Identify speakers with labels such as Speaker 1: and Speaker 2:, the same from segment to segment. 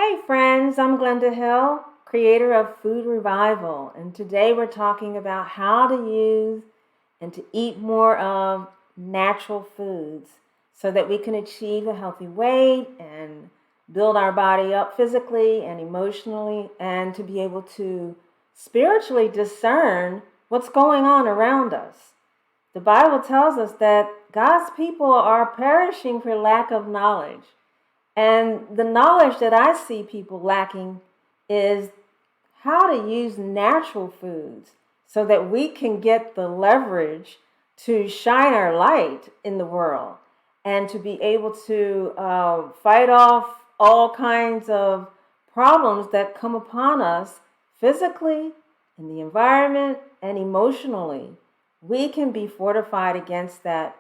Speaker 1: Hey friends, I'm Glenda Hill, creator of Food Revival, and today we're talking about how to use and to eat more of natural foods so that we can achieve a healthy weight and build our body up physically and emotionally, and to be able to spiritually discern what's going on around us. The Bible tells us that God's people are perishing for lack of knowledge. And the knowledge that I see people lacking is how to use natural foods so that we can get the leverage to shine our light in the world and to be able to fight off all kinds of problems that come upon us physically, in the environment, and emotionally. We can be fortified against that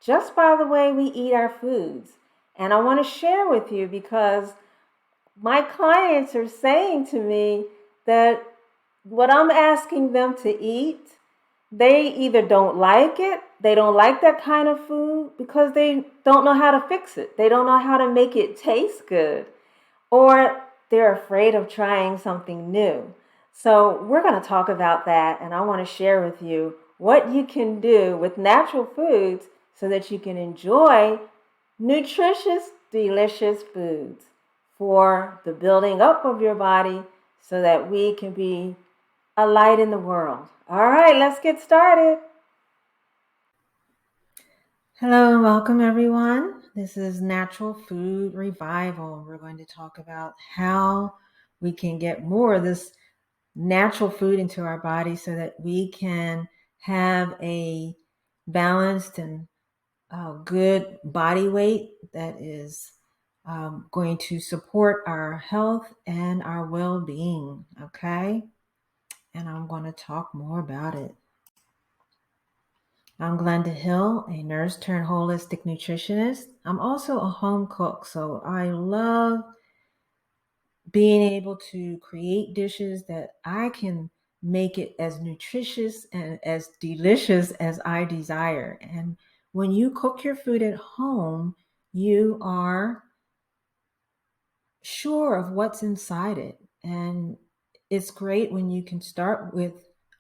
Speaker 1: just by the way we eat our foods. And I want to share with you because my clients are saying to me that what I'm asking them to eat, they either don't like it, they don't like that kind of food because they don't know how to fix it. They don't know how to make it taste good, or they're afraid of trying something new. So we're going to talk about that, and I want to share with you what you can do with natural foods so that you can enjoy nutritious, delicious foods for the building up of your body so that we can be a light in the world. All right, let's get started. Hello and welcome everyone. This is Natural Food Revival. We're going to talk about how we can get more of this natural food into our body so that we can have a balanced and good body weight that is going to support our health and our well-being. Okay, and I'm going to talk more about it. I'm Glenda Hill, a nurse turned holistic nutritionist. I'm also a home cook, so I love being able to create dishes that I can make it as nutritious and as delicious as I desire. And when you cook your food at home, you are sure of what's inside it. And it's great when you can start with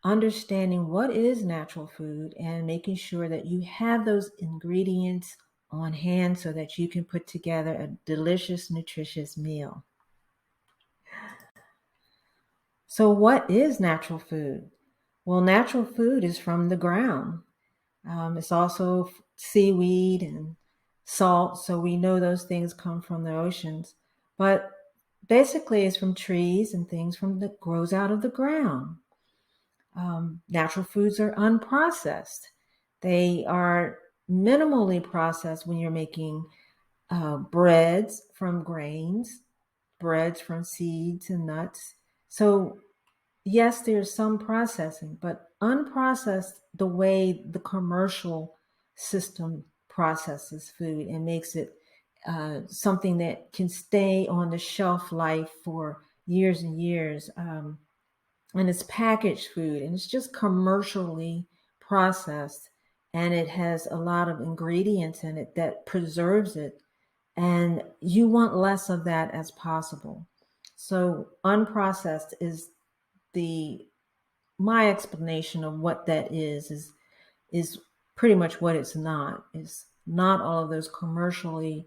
Speaker 1: understanding what is natural food and making sure that you have those ingredients on hand so that you can put together a delicious, nutritious meal. So, what is natural food? Well, natural food is from the ground. It's also seaweed and salt, so we know those things come from the oceans. But basically, it's from trees and things from that grows out of the ground. Natural foods are unprocessed. They are minimally processed when you're making breads from grains, breads from seeds and nuts. So yes, there's some processing, but unprocessed the way the commercial system processes food and makes it something that can stay on the shelf life for years and years. And it's packaged food and it's just commercially processed. And it has a lot of ingredients in it that preserves it. And you want less of that as possible. So unprocessed is the my explanation of what that is pretty much what it's not. It's not all of those commercially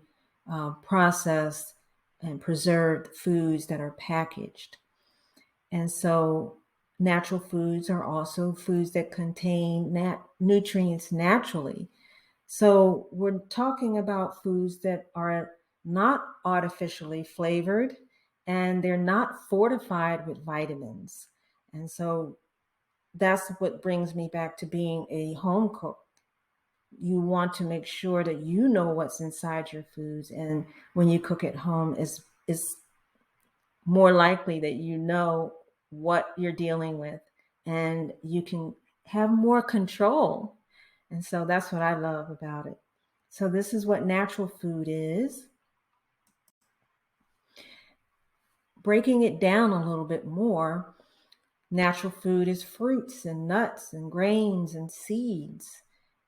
Speaker 1: processed and preserved foods that are packaged. And so natural foods are also foods that contain nutrients naturally. So we're talking about foods that are not artificially flavored and they're not fortified with vitamins. And so that's what brings me back to being a home cook. You want to make sure that you know what's inside your foods, and when you cook at home, is more likely that you know what you're dealing with, and you can have more control. And so that's what I love about it. So this is what natural food is. Breaking it down a little bit more, natural food is fruits and nuts and grains and seeds.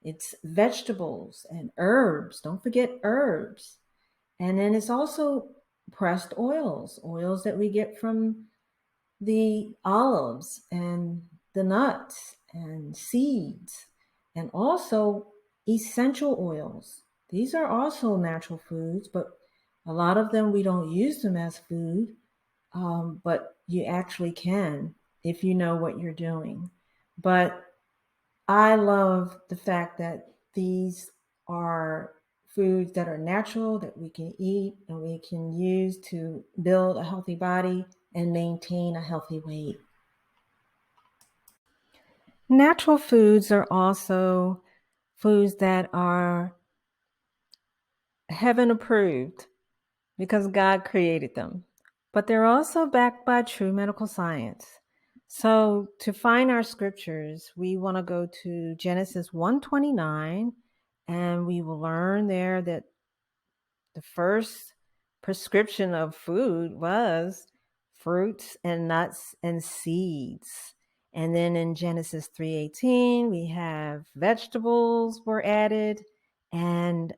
Speaker 1: It's vegetables and herbs. Don't forget herbs. And then it's also pressed oils that we get from the olives and the nuts and seeds, and also essential oils. These are also natural foods, but a lot of them we don't use them as food, but you actually can if you know what you're doing. But I love the fact that these are foods that are natural that we can eat and we can use to build a healthy body and maintain a healthy weight. Natural foods are also foods that are heaven approved because God created them, but they're also backed by true medical science. So to find our scriptures, we want to go to Genesis 129, and we will learn there that the first prescription of food was fruits and nuts and seeds. And then in Genesis 3:18, we have vegetables were added and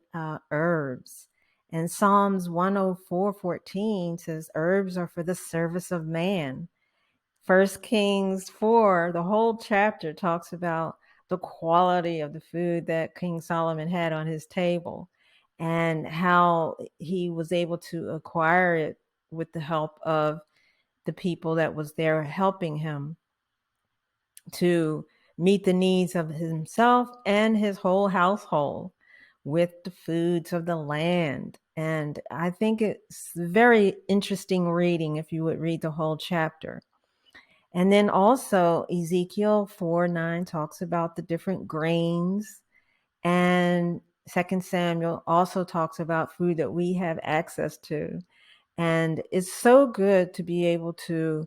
Speaker 1: herbs. And Psalms 104:14 says herbs are for the service of man. First Kings 4, the whole chapter talks about the quality of the food that King Solomon had on his table and how he was able to acquire it with the help of the people that was there helping him to meet the needs of himself and his whole household with the foods of the land. And I think it's very interesting reading if you would read the whole chapter. And then also Ezekiel 4:9 talks about the different grains. And Second Samuel also talks about food that we have access to. And it's so good to be able to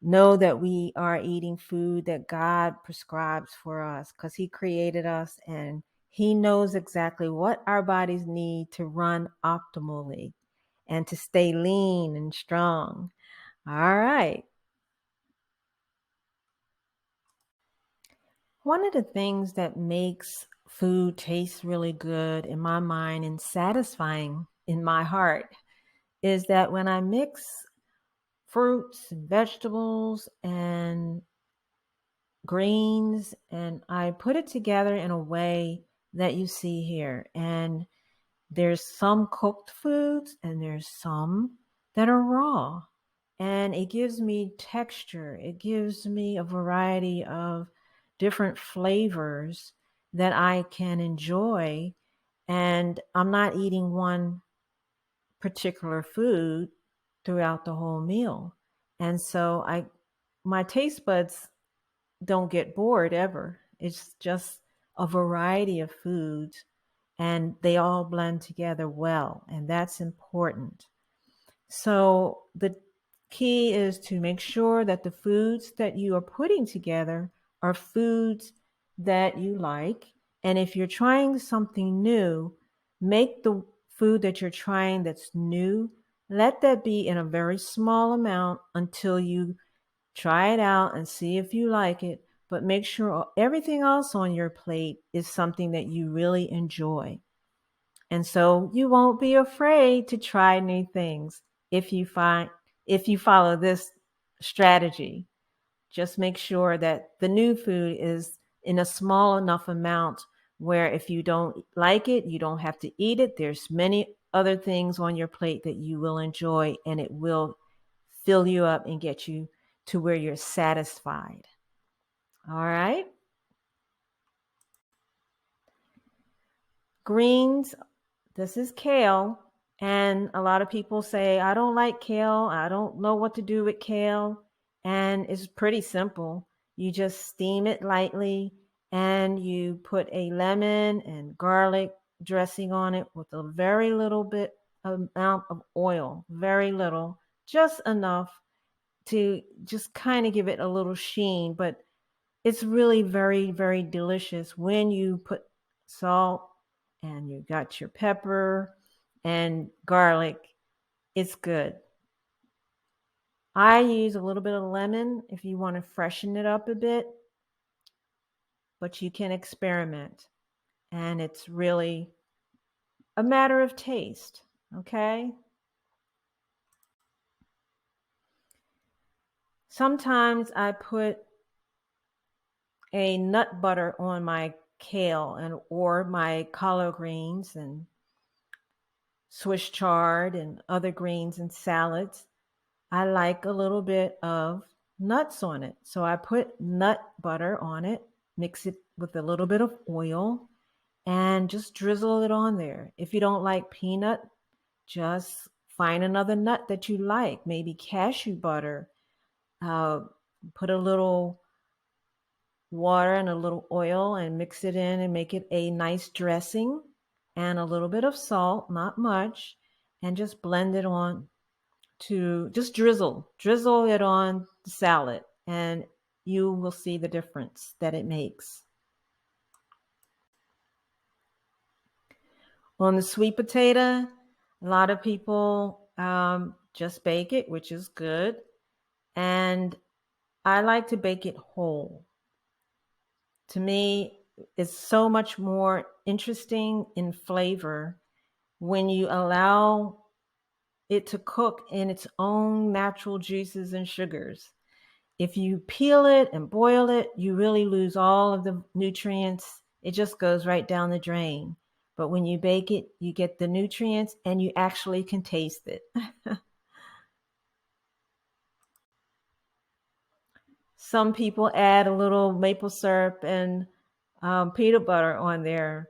Speaker 1: know that we are eating food that God prescribes for us because He created us and He knows exactly what our bodies need to run optimally and to stay lean and strong. All right. One of the things that makes food taste really good in my mind and satisfying in my heart is that when I mix fruits and vegetables and greens and I put it together in a way that you see here. And there's some cooked foods and there's some that are raw. And it gives me texture. It gives me a variety of different flavors that I can enjoy. And I'm not eating one particular food throughout the whole meal. And so my taste buds don't get bored ever. It's just a variety of foods and they all blend together well, and that's important. So the key is to make sure that the foods that you are putting together are foods that you like. And if you're trying something new, make the food that you're trying that's new, let that be in a very small amount until you try it out and see if you like it. But make sure everything else on your plate is something that you really enjoy. And so you won't be afraid to try new things if you follow this strategy. Just make sure that the new food is in a small enough amount where if you don't like it, you don't have to eat it. There's many other things on your plate that you will enjoy and it will fill you up and get you to where you're satisfied. All right. Greens. This is kale. And a lot of people say, I don't like kale. I don't know what to do with kale. And it's pretty simple. You just steam it lightly and you put a lemon and garlic dressing on it with a very little bit amount of oil, very little, just enough to just kind of give it a little sheen. But it's really very, very delicious when you put salt and you got your pepper and garlic. It's good. I use a little bit of lemon if you want to freshen it up a bit, but you can experiment. And it's really a matter of taste. Okay. Sometimes I put a nut butter on my kale and or my collard greens and Swiss chard and other greens and salads. I like a little bit of nuts on it. So I put nut butter on it, mix it with a little bit of oil, and just drizzle it on there. If you don't like peanut, just find another nut that you like, maybe cashew butter. Uh, Put a little water and a little oil and mix it in and make it a nice dressing and a little bit of salt, not much, and just blend it on to just drizzle it on the salad, and you will see the difference that it makes. On the sweet potato, a lot of people just bake it, which is good. And I like to bake it whole. To me, it's so much more interesting in flavor when you allow it to cook in its own natural juices and sugars. If you peel it and boil it, you really lose all of the nutrients. It just goes right down the drain. But when you bake it, you get the nutrients and you actually can taste it. Some people add a little maple syrup and peanut butter on their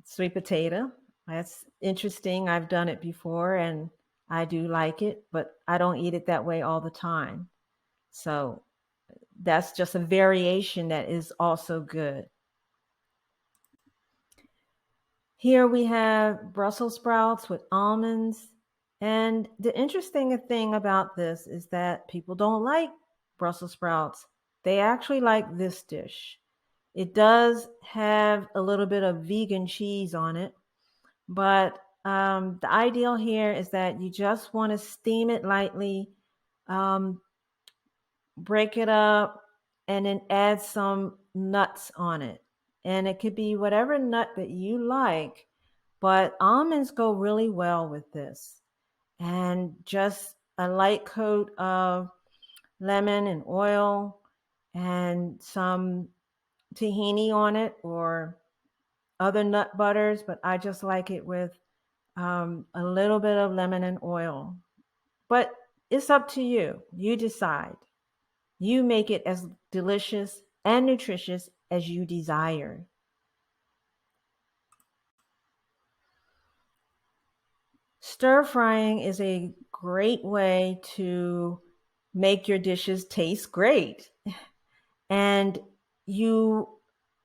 Speaker 1: sweet potato. That's interesting. I've done it before and I do like it, but I don't eat it that way all the time. So that's just a variation that is also good. Here we have Brussels sprouts with almonds. And the interesting thing about this is that people don't like Brussels sprouts. They actually like this dish. It does have a little bit of vegan cheese on it, but the ideal here is that you just want to steam it lightly, um, break it up, and then add some nuts on it. And it could be whatever nut that you like, but almonds go really well with this. And just a light coat of lemon and oil and some tahini on it or other nut butters, but I just like it with a little bit of lemon and oil. But it's up to you. You decide. You make it as delicious and nutritious as you desire. Stir frying is a great way to make your dishes taste great. And you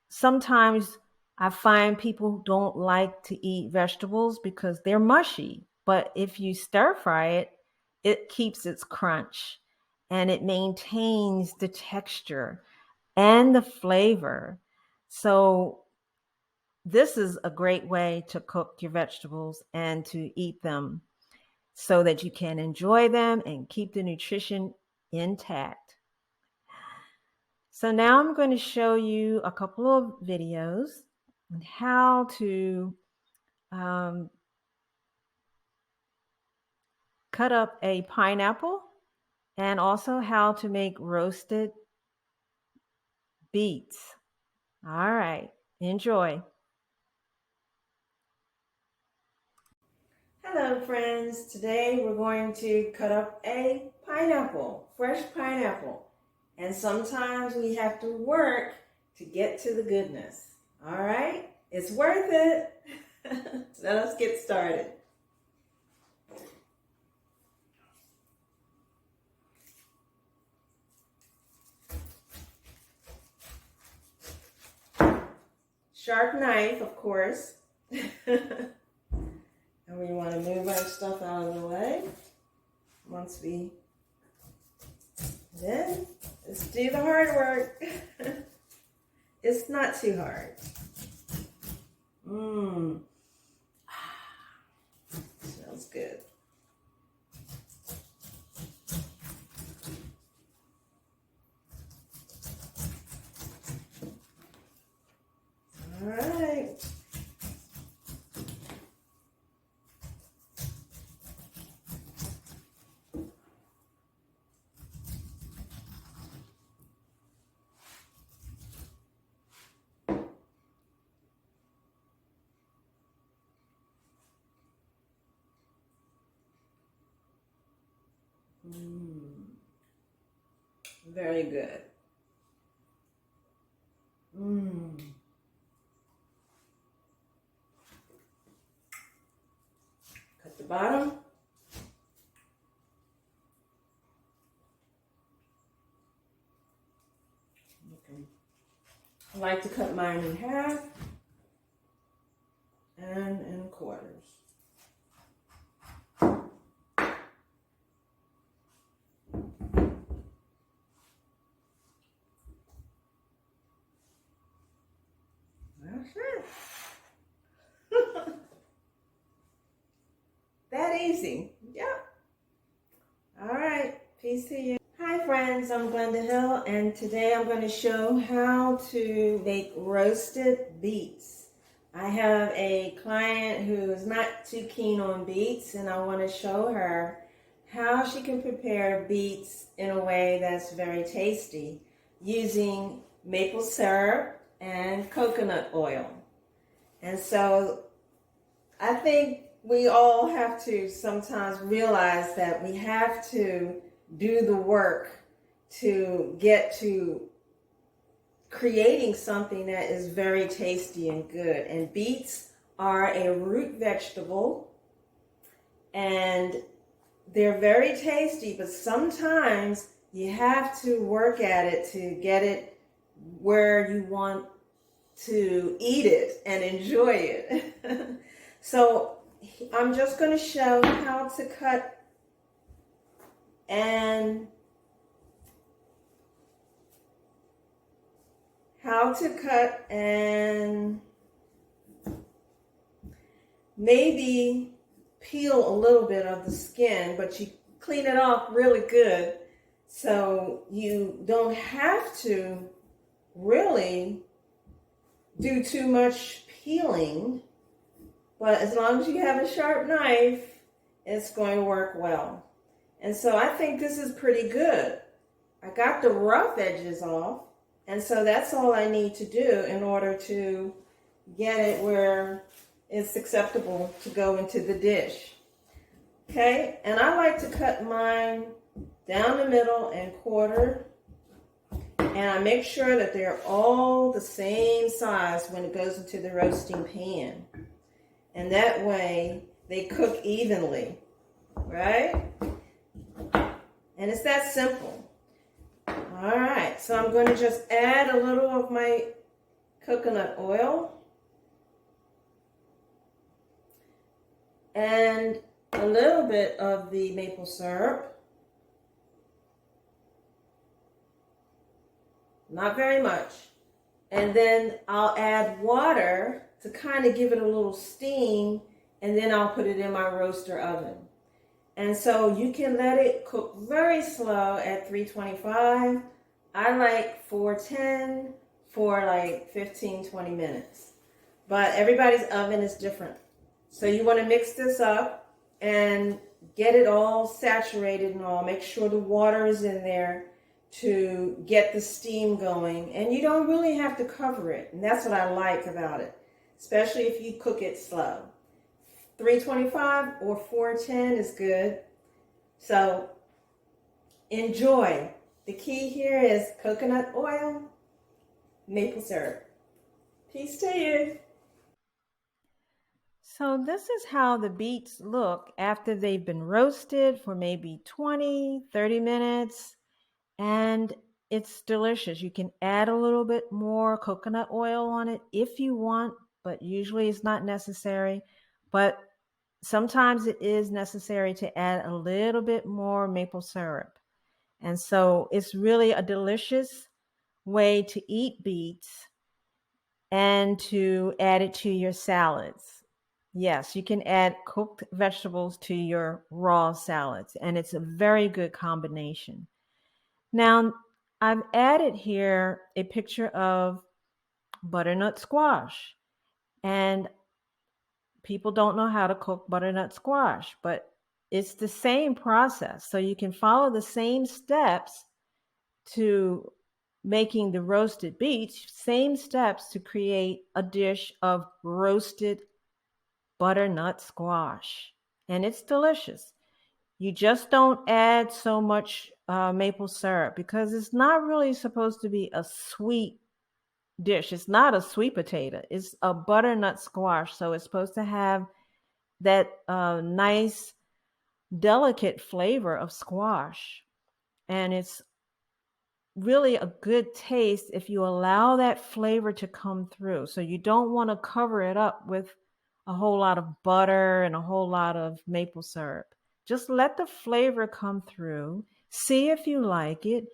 Speaker 1: sometimes I find people don't like to eat vegetables because they're mushy. But if you stir fry it, it keeps its crunch and it maintains the texture and the flavor. So this is a great way to cook your vegetables and to eat them so that you can enjoy them and keep the nutrition intact. So now I'm going to show you a couple of videos on how to um, cut up a pineapple and also how to make roasted beets. All right, enjoy. Hello friends, today we're going to cut up a pineapple, fresh pineapple. And sometimes we have to work to get to the goodness. All right, it's worth it. So let's get started. Sharp knife, of course. And we want to move our stuff out of the way. Once we, then let's do the hard work. It's not too hard. Smells good. All right. Mm, very good. Mm. Cut the bottom. Okay. I like to cut mine in half and in quarters. That's it. That easy. Yep. All right. Peace to you. Hi friends, I'm Glenda Hill, and today I'm going to show how to make roasted beets. I have a client who is not too keen on beets, and I want to show her how she can prepare beets in a way that's very tasty using maple syrup and coconut oil. And so I think we all have to sometimes realize that we have to do the work to get to creating something that is very tasty and good. And beets are a root vegetable and they're very tasty, but sometimes you have to work at it to get it where you want to eat it and enjoy it. So I'm just going to show how to cut and maybe peel a little bit of the skin, but you clean it off really good so you don't have to really do too much peeling. But as long as you have a sharp knife, it's going to work well. And so I think this is pretty good. I got the rough edges off, and so that's all I need to do in order to get it where it's acceptable to go into the dish. Okay, and I like to cut mine down the middle and quarter, and I make sure that they're all the same size when it goes into the roasting pan. And that way they cook evenly, right? And it's that simple. All right, so I'm going to just add a little of my coconut oil and a little bit of the maple syrup. Not very much. And then I'll add water to kind of give it a little steam, and then I'll put it in my roaster oven. And so you can let it cook very slow at 325. I like 410 for like 15-20 minutes. But everybody's oven is different. So you want to mix this up and get it all saturated and all. Make sure the water is in there to get the steam going. And you don't really have to cover it. And that's what I like about it, especially if you cook it slow. 325 or 410 is good. So enjoy. The key here is coconut oil, maple syrup. Peace to you. So this is how the beets look after they've been roasted for maybe 20, 30 minutes. And it's delicious. You can add a little bit more coconut oil on it if you want, but usually it's not necessary. But sometimes it is necessary to add a little bit more maple syrup. And so it's really a delicious way to eat beets and to add it to your salads. Yes, you can add cooked vegetables to your raw salads, and it's a very good combination. Now, I've added here a picture of butternut squash, and people don't know how to cook butternut squash, but it's the same process. So you can follow the same steps to making the roasted beets, same steps to create a dish of roasted butternut squash. And it's delicious. You just don't add so much maple syrup because it's not really supposed to be a sweet dish. It's not a sweet potato. It's a butternut squash. So it's supposed to have that nice, delicate flavor of squash. And it's really a good taste if you allow that flavor to come through. So you don't want to cover it up with a whole lot of butter and a whole lot of maple syrup. Just let the flavor come through. See if you like it.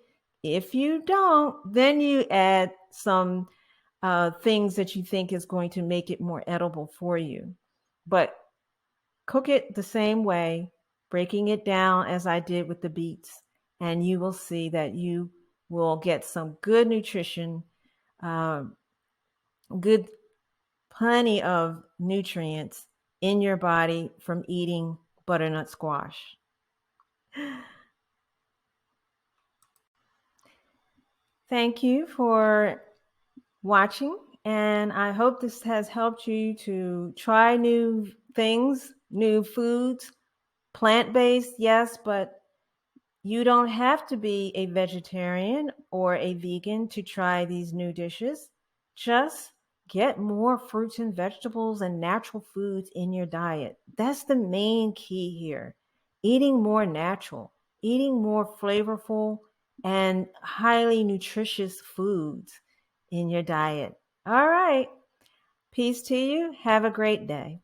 Speaker 1: If you don't, then you add some things that you think is going to make it more edible for you. But cook it the same way, breaking it down as I did with the beets, and you will see that you will get some good nutrition, uh, good, plenty of nutrients in your body from eating butternut squash. Thank you for watching, and I hope this has helped you to try new things, new foods, plant-based, yes, but you don't have to be a vegetarian or a vegan to try these new dishes. Just get more fruits and vegetables and natural foods in your diet. That's the main key here. Eating more natural, eating more flavorful and highly nutritious foods in your diet. All right. Peace to you. Have a great day.